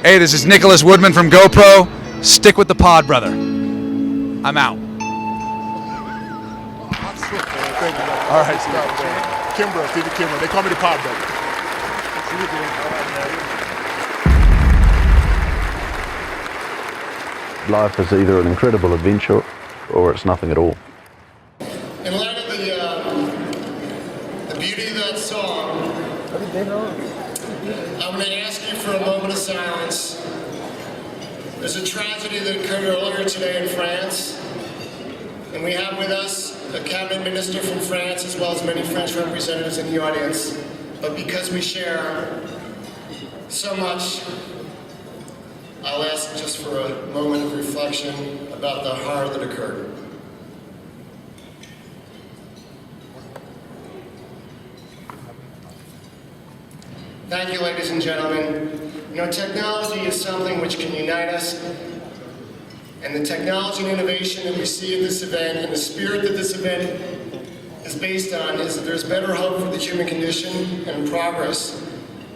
Hey, this is Nicholas Woodman from GoPro. Stick with the PodBrother. I'm out. All right, Kimbrough, TV Kimbrough. They call me the PodBrother. Life is either an incredible adventure or it's nothing at all. In light of the beauty of that song, I'm going to ask you for a moment of silence. There's a tragedy that occurred earlier today in France, and we have with us a cabinet minister from France as well as many French representatives in the audience. But because we share so much, I'll ask just for a moment of reflection about the horror that occurred. Thank you, ladies and gentlemen. You know, technology is something which can unite us, and the technology and innovation that we see at this event and the spirit that this event is based on is that there's better hope for the human condition and progress.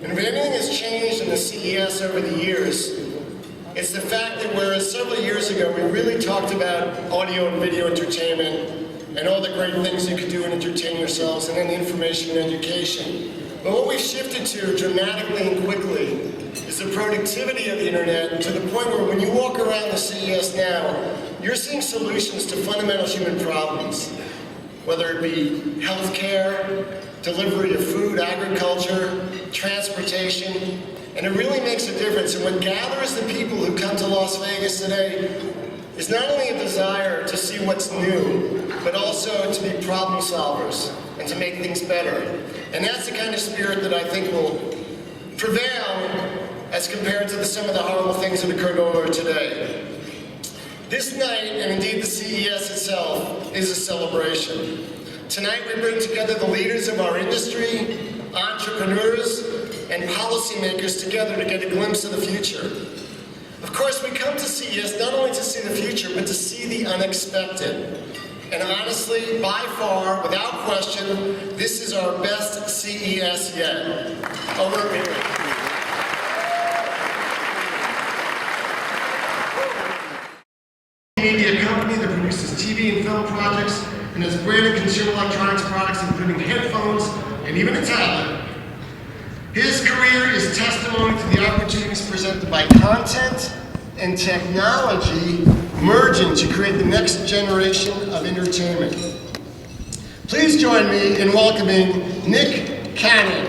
And if anything has changed in the CES over the years, it's the fact that whereas several years ago we really talked about audio and video entertainment and all the great things you could do and entertain yourselves, and then the information and education. But what we've shifted to dramatically and quickly is the productivity of the internet, to the point where when you walk around the CES now, you're seeing solutions to fundamental human problems, whether it be healthcare, delivery of food, agriculture, transportation, and it really makes a difference. And what gathers the people who come to Las Vegas today is not only a desire to see what's new, but also to be problem solvers and to make things better. And that's the kind of spirit that I think will prevail as compared to some of the horrible things that occurred earlier today. This night, and indeed the CES itself, is a celebration. Tonight we bring together the leaders of our industry, entrepreneurs, and policymakers together to get a glimpse of the future. Of course, we come to CES not only to see the future, but to see the unexpected. And honestly, by far, without question, this is our best CES yet. Over to Murray. Media company that produces TV and film projects and has branded consumer electronics products including headphones and even a tablet. His career is testimony to the opportunities presented by content and technology merging to create the next generation of entertainment. Please join me in welcoming Nick Cannon.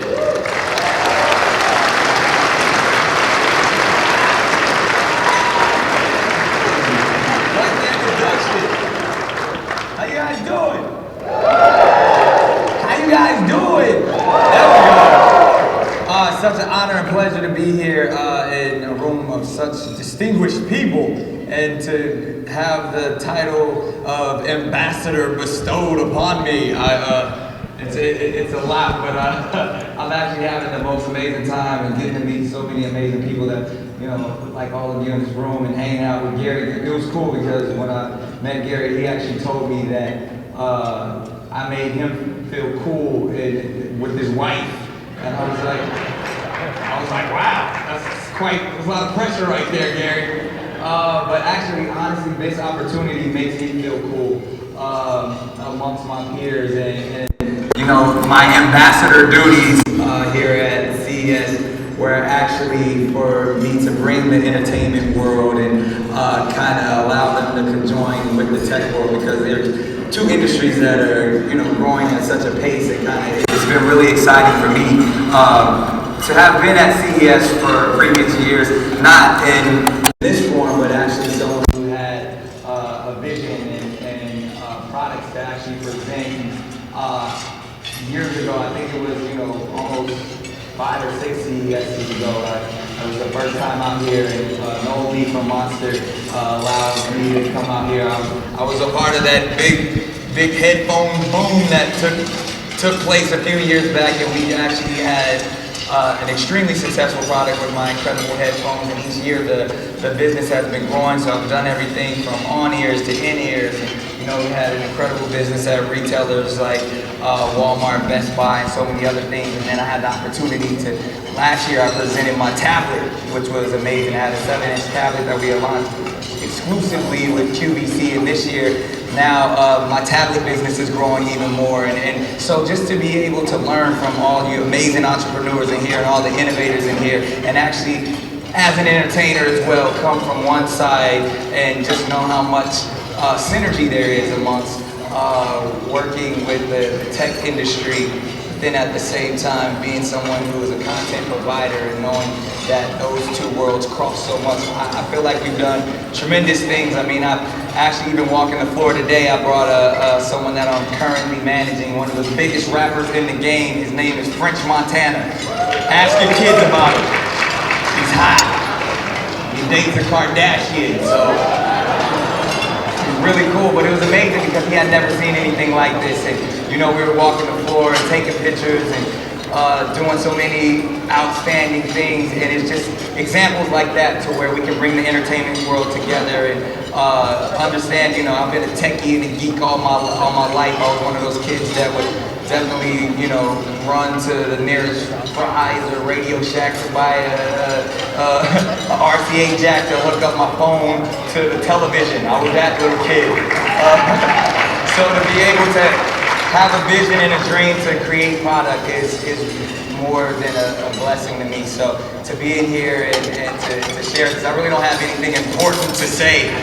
How you guys doing? How you guys doing? There we go. Such an honor and pleasure to be here in a room of such distinguished people, and to have the title of ambassador bestowed upon me. It's a lot, but I'm actually having the most amazing time and getting to meet so many amazing people that, you know, like all of you in this room, and hanging out with Gary. It was cool because when I met Gary, he actually told me that I made him feel cool with his wife, and I was like, wow, there's a lot of pressure right there, Gary. But actually, honestly, this opportunity makes me feel cool amongst my peers, and you know, my ambassador duties here at CES were actually for me to bring the entertainment world and kind of allow them to conjoin with the tech world, because there's two industries that are, you know, growing at such a pace. It's been really exciting for me to have been at CES for previous years, not in this form, but actually someone who had a vision and products to actually present. Years ago, I think it was, you know, almost 5 or 6 CESs ago. It was the first time out here, and Noel Lee from Monster allowed me to come out here. I was a part of that big headphone boom that took place a few years back, and we actually had an extremely successful product with my incredible headphones, and each year the business has been growing, so I've done everything from on-ears to in-ears, and You know, we had an incredible business at retailers like Walmart, Best Buy, and so many other things. And then I had the opportunity to, last year I presented my tablet, which was amazing. I had a 7-inch tablet that we launched exclusively with QVC, and this year, now my tablet business is growing even more. And so just to be able to learn from all you amazing entrepreneurs in here and all the innovators in here, and actually, as an entertainer as well, come from one side and just know how much synergy there is amongst working with the tech industry, then at the same time being someone who is a content provider and knowing that those two worlds cross so much. I feel like we've done tremendous things. I mean, I've actually even walking the floor today, I brought someone that I'm currently managing, one of the biggest rappers in the game. His name is French Montana. Ask your kids about him. He's hot. He dates a Kardashian, so it's really cool. But it was amazing because he had never seen anything like this. And you know, we were walking the floor and taking pictures and doing so many outstanding things. And it's just examples like that to where we can bring the entertainment world together and understand. You know, I've been a techie and a geek all my life. I was one of those kids that would definitely, you know, run to the nearest Fry's or Radio Shack to buy a RCA jack to hook up my phone to the television. I was that little kid. So to be able to have a vision and a dream to create product is more than a blessing to me. So to be in here and to share this, I really don't have anything important to say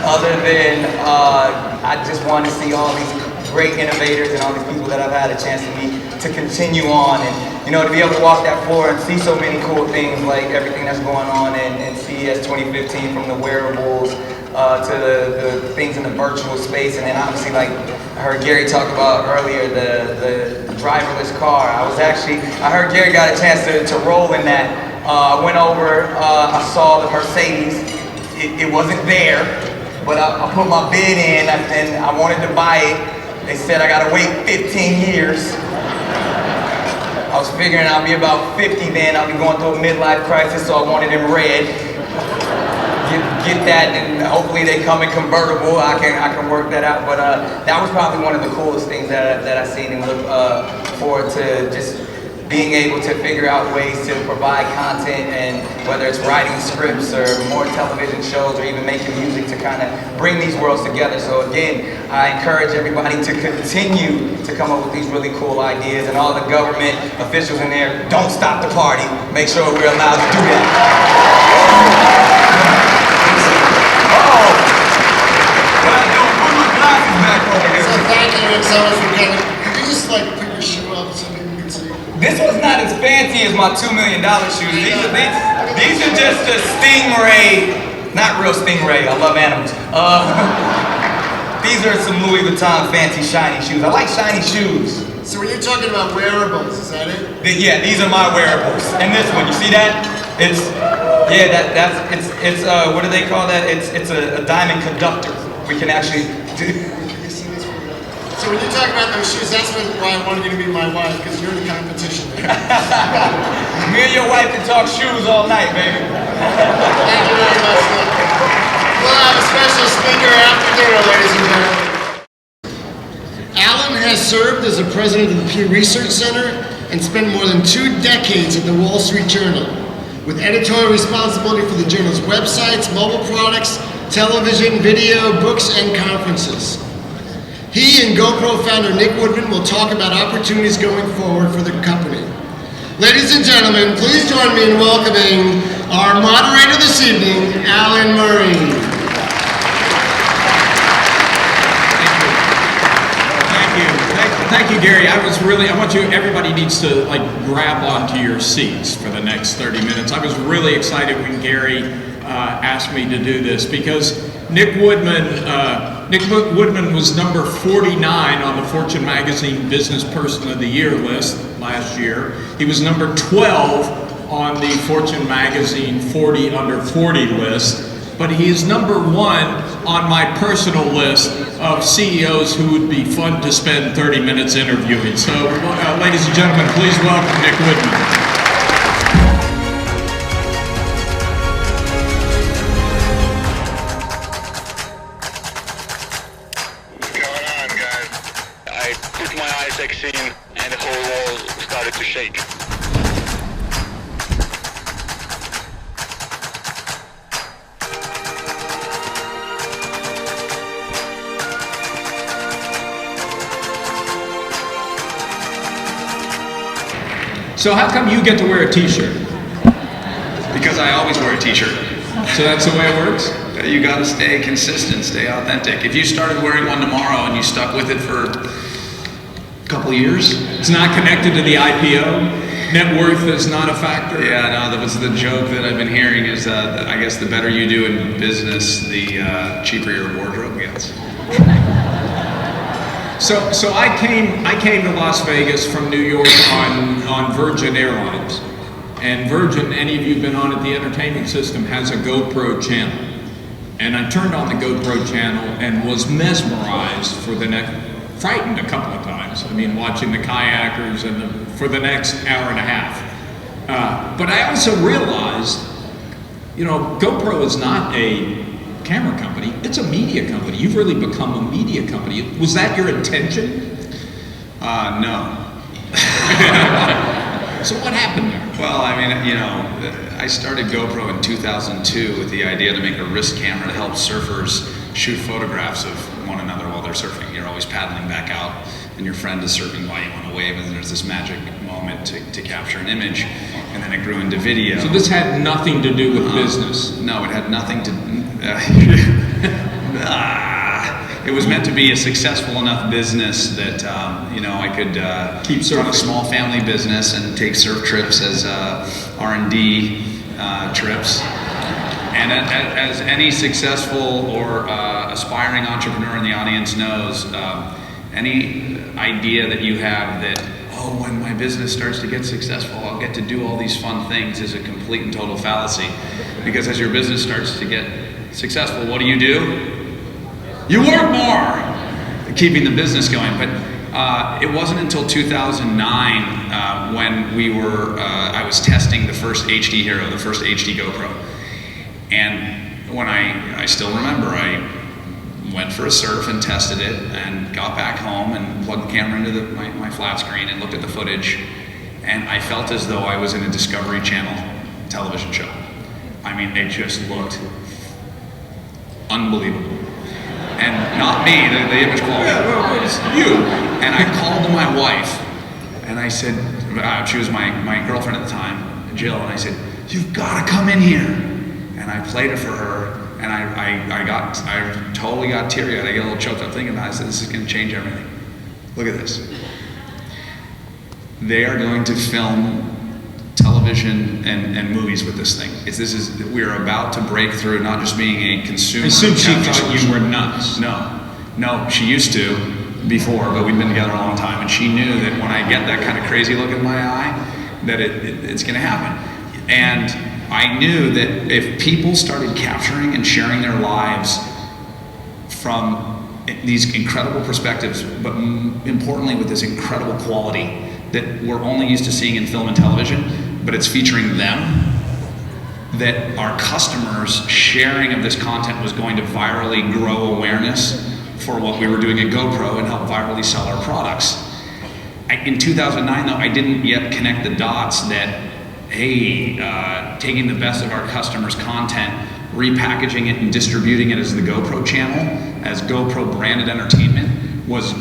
other than I just want to see all these great innovators and all these people that I've had a chance to meet to continue on, and you know, to be able to walk that floor and see so many cool things like everything that's going on in CES 2015, from the wearables to the things in the virtual space. And then obviously, like I heard Gary talk about earlier, the driverless car. I heard Gary got a chance to roll in that. I went over, I saw the Mercedes. It wasn't there, but I put my bid in and I wanted to buy it. They said I gotta wait 15 years. I was figuring I'll be about 50 then. I'll be going through a midlife crisis, so I wanted them red. Get that, and hopefully they come in convertible. I can work that out. But that was probably one of the coolest things that I've seen, and look forward to just being able to figure out ways to provide content, and whether it's writing scripts or more television shows or even making music to kind of bring these worlds together. So again, I encourage everybody to continue to come up with these really cool ideas, and all the government officials in there, don't stop the party. Make sure we're allowed to do that. So thank you so much for coming. Could you just like put your shoe up so people can see? This was not as fancy as my $2 million shoes. These are just a Stingray, not real Stingray, I love animals. These are some Louis Vuitton fancy shiny shoes. I like shiny shoes. So when you're talking about wearables, is that it? Yeah, these are my wearables. And this one, you see that? It's what do they call that? It's a diamond conductor. We can actually do. So when you talk about those shoes, that's why I wanted you to be my wife, because you're the competition there. Me and your wife can talk shoes all night, baby. Thank you very much. We'll have a special speaker after dinner, ladies and gentlemen. Allan has served as the president of the Pew Research Center and spent more than 2 decades at the Wall Street Journal, with editorial responsibility for the journal's websites, mobile products, television, video, books, and conferences. He and GoPro founder Nick Woodman will talk about opportunities going forward for the company. Ladies and gentlemen, please join me in welcoming our moderator this evening, Allan Murray. Thank you, Gary. Everybody needs to like grab onto your seats for the next 30 minutes. I was really excited when Gary asked me to do this, because Nick Woodman was number 49 on the Fortune Magazine Business Person of the Year list last year. He was number 12 on the Fortune Magazine 40 under 40 list. But he is number 1 on my personal list of CEOs who would be fun to spend 30 minutes interviewing. So, ladies and gentlemen, please welcome Nick Woodman. shake. So how come you get to wear a t-shirt? Because I always wear a t-shirt. So that's the way it works? You gotta stay consistent, stay authentic. If you started wearing one tomorrow and you stuck with it for a couple years. It's not connected to the IPO? Net worth is not a factor? Yeah, no, that was the joke that I've been hearing is that I guess the better you do in business, the cheaper your wardrobe gets. So I came to Las Vegas from New York on Virgin Airlines. And Virgin, any of you who've been on it, the entertainment system has a GoPro channel. And I turned on the GoPro channel and was mesmerized for the next, frightened a couple of times. I mean, watching the kayakers and for the next hour and a half. But I also realized, you know, GoPro is not a camera company, it's a media company. You've really become a media company. Was that your intention? No. So what happened there? Well, I mean, you know, I started GoPro in 2002 with the idea to make a wrist camera to help surfers shoot photographs of one another while they're surfing. You're always paddling back out and your friend is surfing by you on a wave and there's this magic moment to capture an image, and then it grew into video. So this had nothing to do with business? No, it had nothing to... it was meant to be a successful enough business that, you know, I could keep run a small family business and take surf trips as R&D trips. And as any successful or aspiring entrepreneur in the audience knows, any idea that you have that, oh, when my business starts to get successful, I'll get to do all these fun things is a complete and total fallacy. Because as your business starts to get successful, what do? You work more, keeping the business going. But it wasn't until 2009 when we were, I was testing the first HD Hero, the first HD GoPro. And when I still remember, I went for a surf and tested it and got back home and plugged the camera into my flat screen and looked at the footage. And I felt as though I was in a Discovery Channel television show. I mean, it just looked unbelievable. And not me, the image quality. It was you. And I called to my wife and I said, she was my girlfriend at the time, Jill, and I said, you've got to come in here. And I played it for her, and I totally got teary-eyed. I get a little choked up thinking about it. I said, this is going to change everything. Look at this. They are going to film television and movies with this thing. We're about to break through not just being a consumer. I assume she thought you were nuts. No, she used to before, but we've been together a long time, and she knew that when I get that kind of crazy look in my eye, that it's going to happen. And I knew that if people started capturing and sharing their lives from these incredible perspectives, but importantly with this incredible quality that we're only used to seeing in film and television, but it's featuring them, that our customers' sharing of this content was going to virally grow awareness for what we were doing at GoPro and help virally sell our products. In 2009 though, I didn't yet connect the dots that, hey, taking the best of our customers' content, repackaging it and distributing it as the GoPro channel, as GoPro branded entertainment, was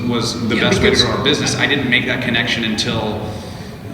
the best way to grow our business. I didn't make that connection until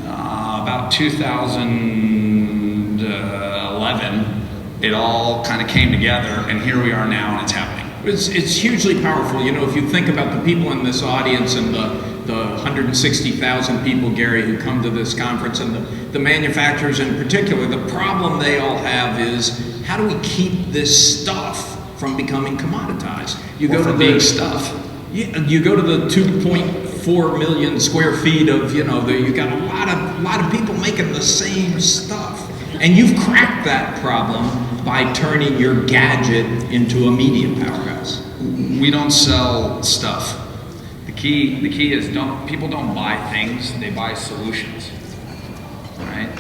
about 2011. It all kind of came together, and here we are now, and it's happening. It's hugely powerful. You know, if you think about the people in this audience and the 160,000 people, Gary, who come to this conference, and the manufacturers in particular, the problem they all have is, how do we keep this stuff from becoming commoditized? You go to being stuff. You go to the 2.4 million square feet of, you know, you got a lot of people making the same stuff. And you've cracked that problem by turning your gadget into a media powerhouse. We don't sell stuff. The key is people don't buy things, they buy solutions, right?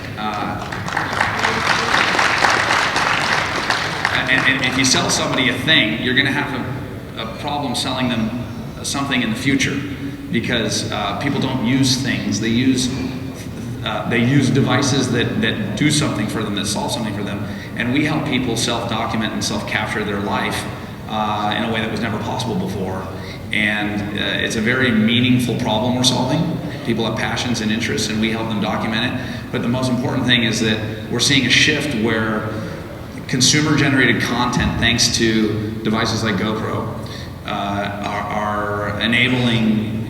And if you sell somebody a thing, you're going to have a problem selling them something in the future, because people don't use things, they use they use devices that do something for them, that solve something for them, and we help people self-document and self-capture their life in a way that was never possible before. And it's a very meaningful problem we're solving. People have passions and interests, and we help them document it. But the most important thing is that we're seeing a shift where consumer-generated content, thanks to devices like GoPro, are enabling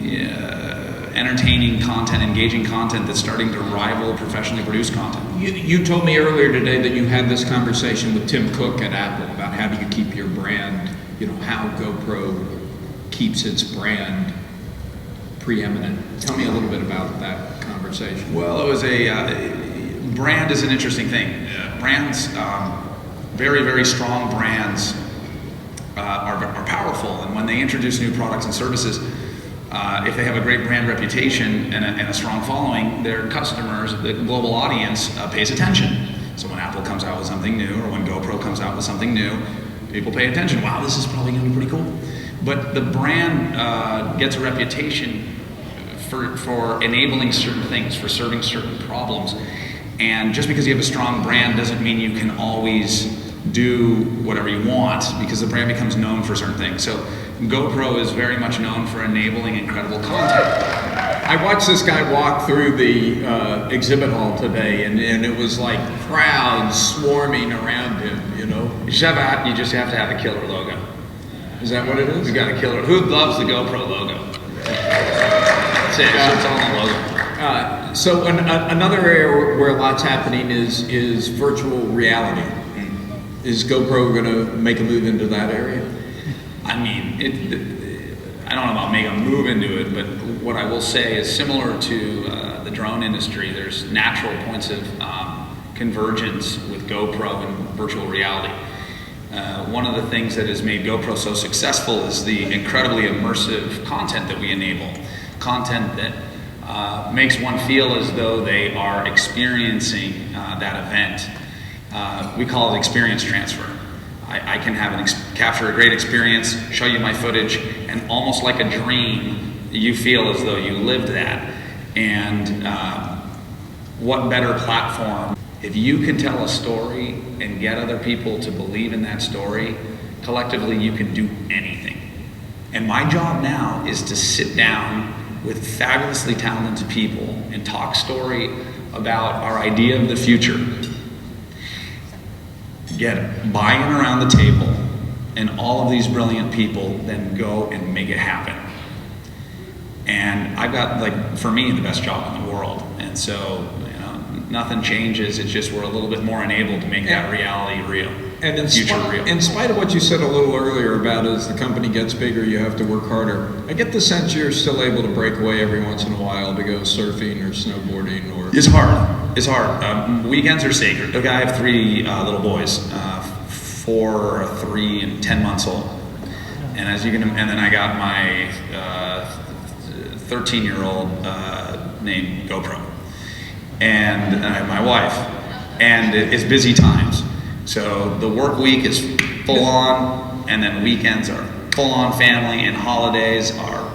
entertaining content, engaging content that's starting to rival professionally produced content. You told me earlier today that you had this conversation with Tim Cook at Apple about how do you keep your brand, how GoPro keeps its brand preeminent. Tell me a little bit about that conversation. Well, it was brand is an interesting thing. Brands, very, very strong brands are powerful, and when they introduce new products and services, if they have a great brand reputation and a strong following, their customers, the global audience, pays attention. So when Apple comes out with something new, or when GoPro comes out with something new, people pay attention. Wow, this is probably going to be pretty cool. But the brand gets a reputation for enabling certain things, for serving certain problems. And just because you have a strong brand doesn't mean you can always do whatever you want, because the brand becomes known for certain things. So GoPro is very much known for enabling incredible content. I watched this guy walk through the exhibit hall today, and it was like crowds swarming around him, You just have to have a killer logo. Is that what it is? We got a killer. Who loves the GoPro logo? That's it. It's on the logo. So another area where a lot's happening is virtual reality. Is GoPro going to make a move into that area? I mean, I don't know about make a move into it, but what I will say is similar to the drone industry. There's natural points of convergence with GoPro and virtual reality. One of the things that has made GoPro so successful is the incredibly immersive content that we enable. Content that makes one feel as though they are experiencing that event. We call it experience transfer. I can capture a great experience, show you my footage, and almost like a dream, you feel as though you lived that. And what better platform? If you can tell a story and get other people to believe in that story, collectively you can do anything. And my job now is to sit down with fabulously talented people and talk story about our idea of the future. Get buy-in around the table, and all of these brilliant people then go and make it happen. And I've got, for me, the best job in the world. And so, nothing changes. It's just we're a little bit more enabled to make that reality real. And real. In spite of what you said a little earlier about as the company gets bigger, you have to work harder, I get the sense you're still able to break away every once in a while to go surfing or snowboarding or... It's hard. It's hard. Weekends are sacred. Look, I have 3 little boys, 4, 3, and 10 months old. And and then I got my 13-year-old named GoPro. And I have my wife. And it's busy times. So the work week is full on, and then weekends are full on family, and holidays are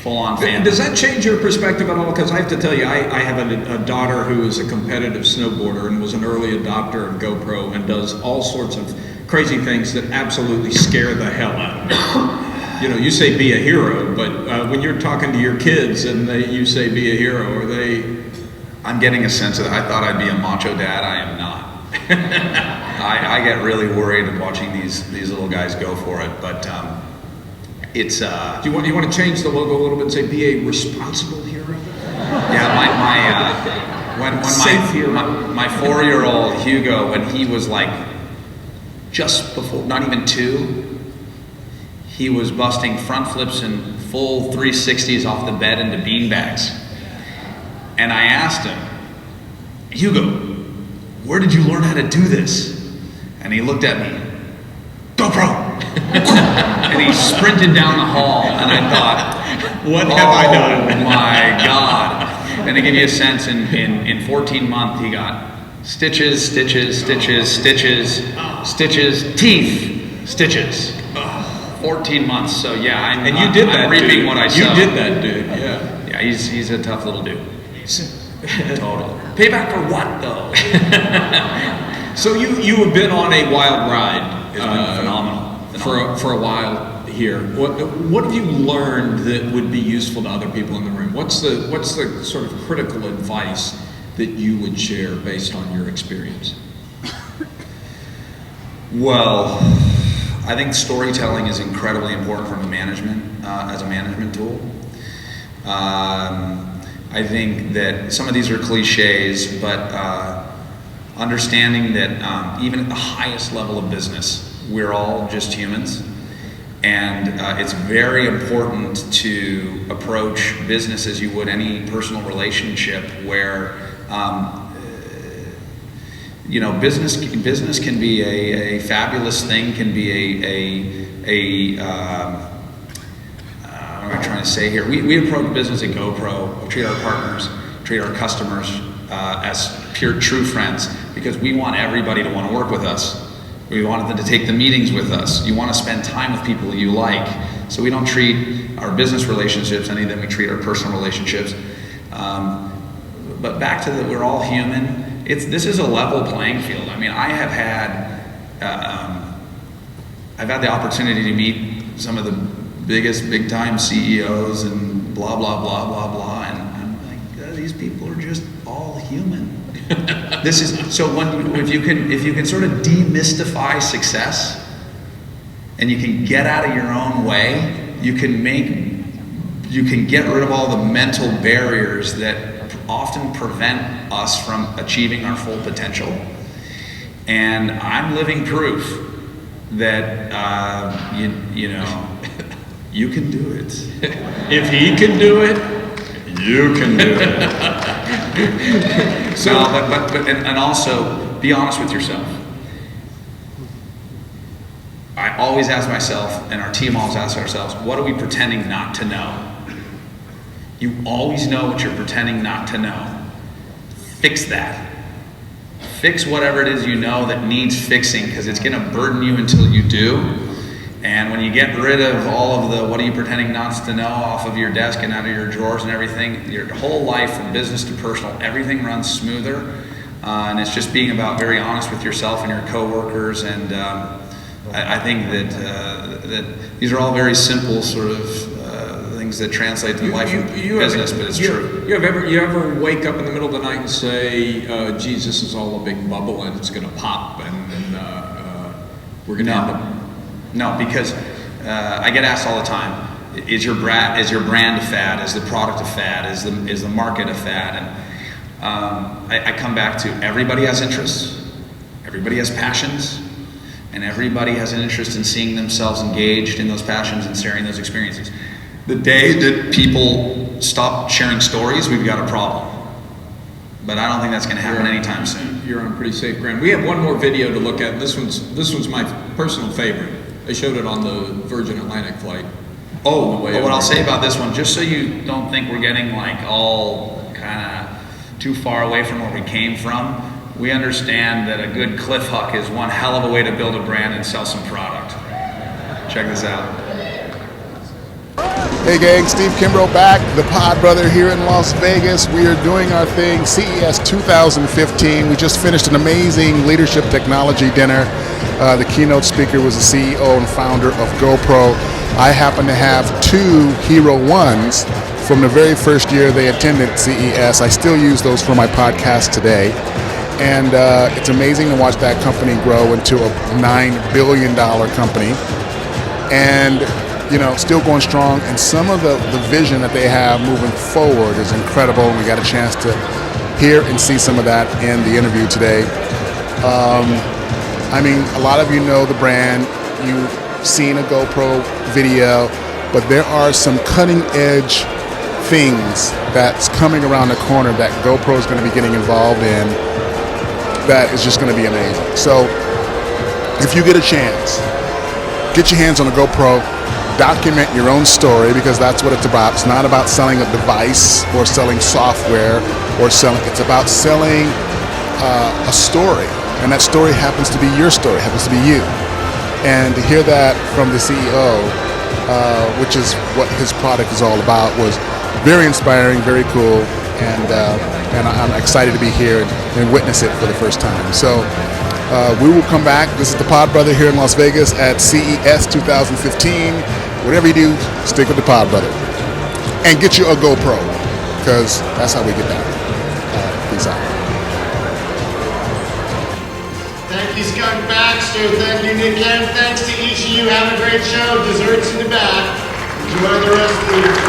full on family. Does that change your perspective at all? Because I have to tell you, I have a daughter who is a competitive snowboarder and was an early adopter of GoPro and does all sorts of crazy things that absolutely scare the hell out of me. You say be a hero, but when you're talking to your kids and you say be a hero, are they... I'm getting a sense of that. I thought I'd be a macho dad. I am not. I get really worried watching these little guys go for it, but it's. Do you want to change the logo a little bit and say be a responsible hero? Yeah, my 4-year-old Hugo, when he was just before, not even 2, he was busting front flips and full 360s off the bed into beanbags. And I asked him, Hugo, where did you learn how to do this? And he looked at me, GoPro! And he sprinted down the hall, and I thought, what have I done? Oh my God. And to give you a sense, in 14 months, he got stitches, stitches, stitches, stitches, stitches, teeth, stitches. 14 months, so yeah, I'm reaping what I sow. You did that, dude, yeah. Yeah, he's a tough little dude. Totally. Payback for what, though? So you have been on a wild ride. It's been phenomenal. For a while here. What have you learned that would be useful to other people in the room? What's the sort of critical advice that you would share based on your experience? Well, I think storytelling is incredibly important from a management as a management tool. I think that some of these are cliches, but understanding that even at the highest level of business, we're all just humans, and it's very important to approach business as you would any personal relationship where business can be a fabulous thing, can be what am I trying to say here? We approach business at GoPro, we treat our partners, treat our customers as pure true friends, because we want everybody to want to work with us. We want them to take the meetings with us. You want to spend time with people you like. So we don't treat our business relationships any than we treat our personal relationships. But back to that, we're all human. This is a level playing field. I mean, I've had the opportunity to meet some of the biggest big time CEOs and blah blah blah blah blah, and I'm like, these people are just all human. This is so if you can sort of demystify success, and you can get out of your own way, you can get rid of all the mental barriers that often prevent us from achieving our full potential. And I'm living proof that you can do it. If he can do it, you can do it. So, and also be honest with yourself. I always ask myself, and our team always asks ourselves, what are we pretending not to know? You always know what you're pretending not to know. Fix that. Fix whatever it is you know that needs fixing, because it's going to burden you until you do. And when you get rid of all of the what are you pretending not to know off of your desk and out of your drawers and everything, your whole life from business to personal, everything runs smoother. And it's just being about very honest with yourself and your coworkers. And I think that these are all very simple sort of things that translate to life and business, but it's true. You ever wake up in the middle of the night and say, geez, this is all a big bubble and it's going to pop and we're going to end up... No, because I get asked all the time, is your brand a fad? Is the product a fad? Is the market a fad? And I come back to everybody has interests, everybody has passions, and everybody has an interest in seeing themselves engaged in those passions and sharing those experiences. The day that people stop sharing stories, we've got a problem. But I don't think that's going to happen anytime soon. You're on pretty safe ground. We have one more video to look at. This one's my personal favorite. They showed it on the Virgin Atlantic flight. Oh, but what I'll say about this one, just so you don't think we're getting like all kind of too far away from where we came from, we understand that a good cliff hook is one hell of a way to build a brand and sell some product. Check this out. Hey gang, Steve Kimbrough back, the PodBrother here in Las Vegas. We are doing our thing, CES 2015. We just finished an amazing leadership technology dinner. The keynote speaker was the CEO and founder of GoPro. I happen to have two Hero Ones from the very first year they attended CES. I still use those for my podcast today. And it's amazing to watch that company grow into a $9 billion company. And still going strong, and some of the vision that they have moving forward is incredible, and we got a chance to hear and see some of that in the interview today. I mean, a lot of you know the brand, you've seen a GoPro video, but there are some cutting edge things that's coming around the corner that GoPro is going to be getting involved in that is just going to be amazing. So if you get a chance, get your hands on a GoPro, document your own story, because that's what it's about. It's not about selling a device or selling software or it's about selling a story, and that story happens to be your story, happens to be you. And to hear that from the CEO, which is what his product is all about, was very inspiring, very cool. and I'm excited to be here and witness it for the first time. So we will come back. This is the PodBrother here in Las Vegas at CES 2015. Whatever you do, stick with the PodBrother. And get you a GoPro, because that's how we get down. Peace out. Thank you, Skunk Baxter. Thank you, Nick Kent. Thanks to each of you. Have a great show. Desserts in the back. Enjoy the rest of the